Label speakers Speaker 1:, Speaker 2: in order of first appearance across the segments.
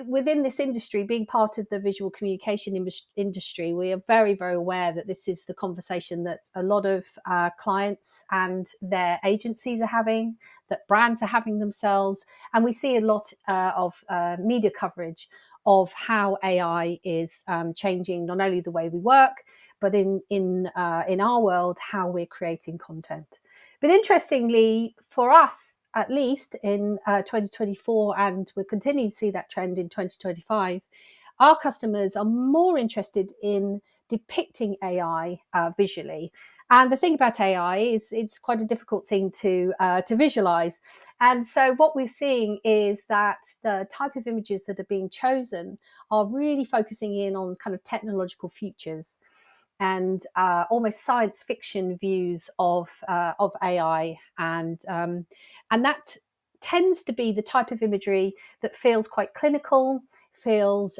Speaker 1: within this industry, being part of the visual communication industry, we are very, very aware that this is the conversation that a lot of clients and their agencies are having, that brands are having themselves. And we see a lot of media coverage of how AI is changing not only the way we work, but in our world, how we're creating content. But interestingly, for us, at least in 2024, and we'll continue to see that trend in 2025, our customers are more interested in depicting AI visually. And the thing about AI is it's quite a difficult thing to visualize. And so what we're seeing is that the type of images that are being chosen are really focusing in on kind of technological futures and almost science fiction views of AI, and that tends to be the type of imagery that feels quite clinical, feels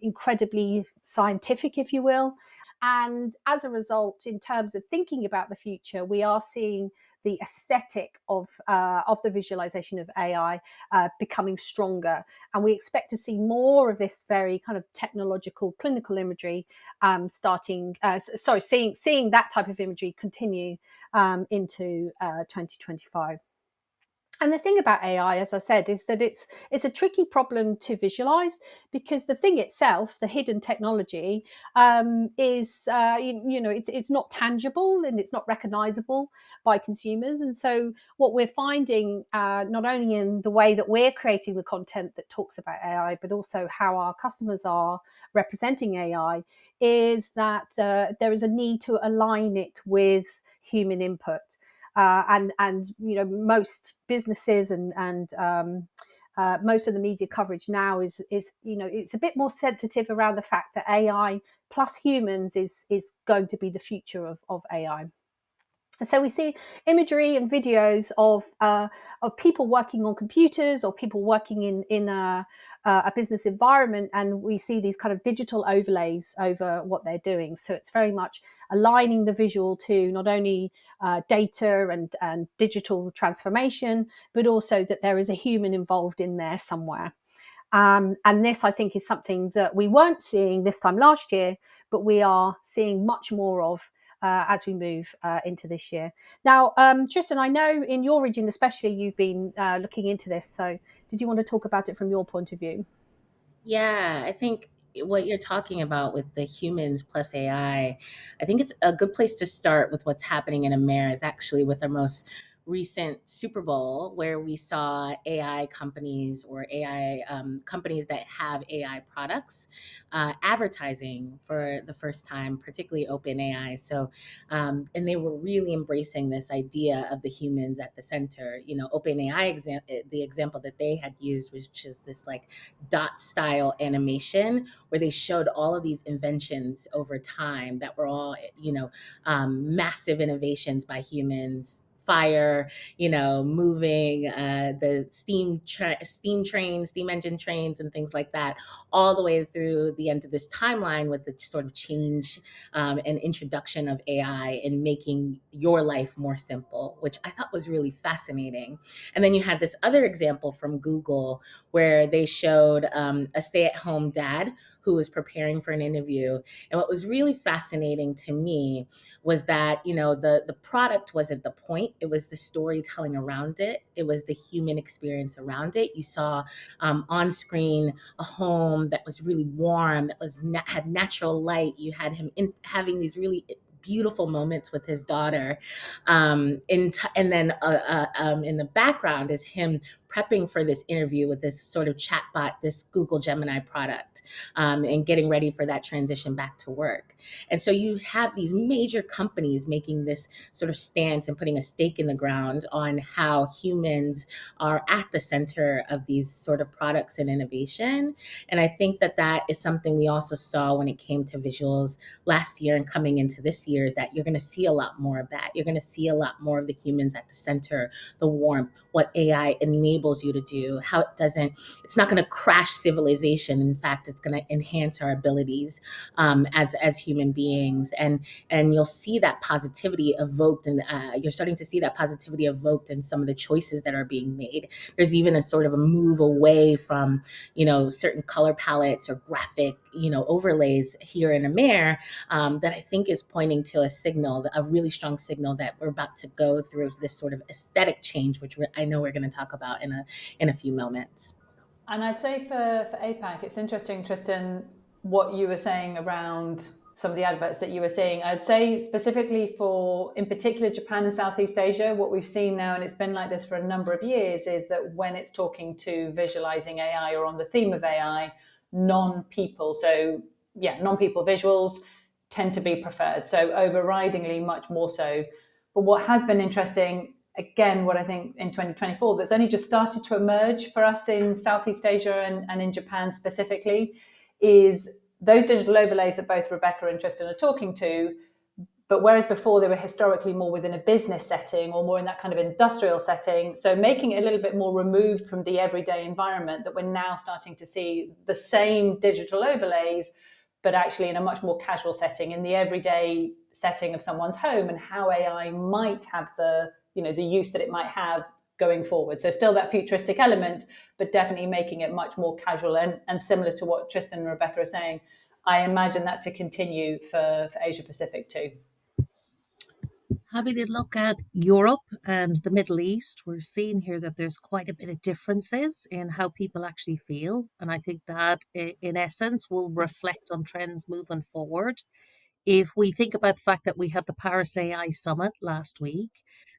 Speaker 1: incredibly scientific, if you will. And as a result, in terms of thinking about the future, we are seeing the aesthetic of the visualization of AI becoming stronger, and we expect to see more of this very kind of technological, clinical imagery seeing that type of imagery continue into 2025. And the thing about AI, as I said, is that it's a tricky problem to visualize, because the thing itself, the hidden technology, is it's not tangible and it's not recognizable by consumers. And so what we're finding, not only in the way that we're creating the content that talks about AI, but also how our customers are representing AI, is that there is a need to align it with human input. And most businesses and most of the media coverage now is it's a bit more sensitive around the fact that AI plus humans is going to be the future of AI. So we see imagery and videos of people working on computers, or people working in a business environment, and we see these kind of digital overlays over what they're doing. So it's very much aligning the visual to not only data and digital transformation, but also that there is a human involved in there somewhere. And this, I think, is something that we weren't seeing this time last year, but we are seeing much more of as we move into this year. Now, Tristan, I know in your region especially, you've been looking into this. So did you want to talk about it from your point of view?
Speaker 2: Yeah, I think what you're talking about with the humans plus I think it's a good place to start with what's happening in America is actually with our most recent Super Bowl, where we saw AI companies or AI companies that have AI products advertising for the first time, particularly OpenAI. So, and they were really embracing this idea of the humans at the center. You know, the example that they had used, which is this like dot style animation where they showed all of these inventions over time that were all, massive innovations by humans. Fire, moving the steam engine trains and things like that, all the way through the end of this timeline with the sort of change and introduction of AI and making your life more simple, which I thought was really fascinating. And then you had this other example from Google where they showed a stay-at-home dad who was preparing for an interview. And what was really fascinating to me was that, the product wasn't the point. It was the storytelling around it. It was the human experience around it. You saw on screen a home that was really warm, that had natural light. You had him having these really beautiful moments with his daughter. And then in the background is him prepping for this interview with this sort of chatbot, this Google Gemini product, and getting ready for that transition back to work. And so you have these major companies making this sort of stance and putting a stake in the ground on how humans are at the center of these sort of products and innovation. And I think that is something we also saw when it came to visuals last year and coming into this year years that you're going to see a lot more of that. You're going to see a lot more of the humans at the center, the warmth, what AI enables you to do, how it doesn't, it's not going to crash civilization. In fact, it's going to enhance our abilities as human beings. And you'll see that positivity evoked, and you're starting to see that positivity evoked in some of the choices that are being made. There's even a sort of a move away from, certain color palettes or graphic, overlays here in Amer, that I think is pointing to a signal, a really strong signal that we're about to go through this sort of aesthetic change, which I know we're going to talk about in a few moments.
Speaker 3: And I'd say for APAC, it's interesting, Tristan, what you were saying around some of the adverts that you were seeing. I'd say specifically for, in particular, Japan and Southeast Asia, what we've seen now, and it's been like this for a number of years, is that when it's talking to visualizing AI or on the theme of AI, non-people, so yeah, non-people visuals tend to be preferred. So overridingly, much more so. But what has been interesting, again, what I think in 2024 that's only just started to emerge for us in Southeast Asia and in Japan specifically, is those digital overlays that both Rebecca and Tristan are talking to. But whereas before they were historically more within a business setting or more in that kind of industrial setting, so making it a little bit more removed from the everyday environment, that we're now starting to see the same digital overlays, but actually in a much more casual setting, in the everyday setting of someone's home, and how AI might have the use that it might have going forward. So still that futuristic element, but definitely making it much more casual and similar to what Tristan and Rebecca are saying. I imagine that to continue for Asia Pacific too.
Speaker 4: Having a look at Europe and the Middle East, we're seeing here that there's quite a bit of differences in how people actually feel. And I think that, in essence, will reflect on trends moving forward. If we think about the fact that we had the Paris AI Summit last week,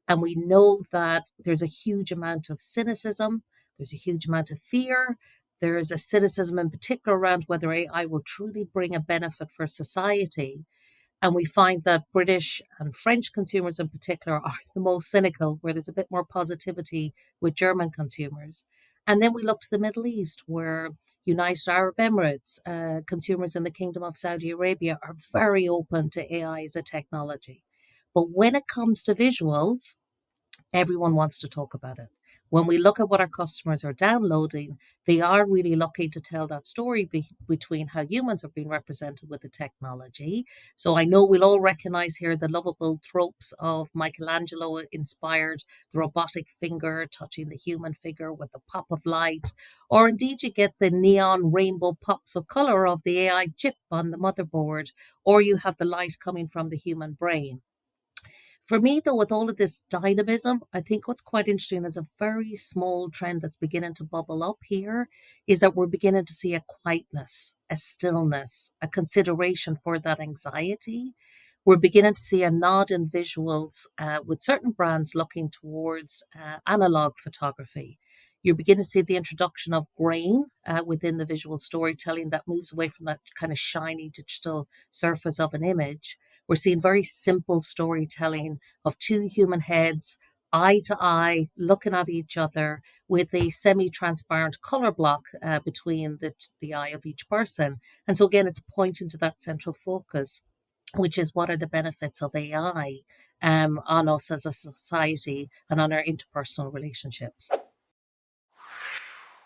Speaker 4: and we know that there's a huge amount of cynicism, there's a huge amount of fear, there is a cynicism in particular around whether AI will truly bring a benefit for society. And we find that British and French consumers in particular are the most cynical, where there's a bit more positivity with German consumers. And then we look to the Middle East, where United Arab Emirates, consumers in the Kingdom of Saudi Arabia are very open to AI as a technology. But when it comes to visuals, everyone wants to talk about it. When we look at what our customers are downloading, they are really looking to tell that story between how humans are being represented with the technology. So I know we'll all recognize here the lovable tropes of Michelangelo inspired the robotic finger touching the human figure with the pop of light, or indeed you get the neon rainbow pops of color of the AI chip on the motherboard, or you have the light coming from the human brain. For me, though, with all of this dynamism, I think what's quite interesting is a very small trend that's beginning to bubble up here is that we're beginning to see a quietness, a stillness, a consideration for that anxiety. We're beginning to see a nod in visuals with certain brands looking towards analog photography. You're beginning to see the introduction of grain within the visual storytelling that moves away from that kind of shiny digital surface of an image. We're seeing very simple storytelling of two human heads, eye to eye, looking at each other with a semi transparent color block between the eye of each person. And so, again, it's pointing to that central focus, which is what are the benefits of AI on us as a society and on our interpersonal relationships.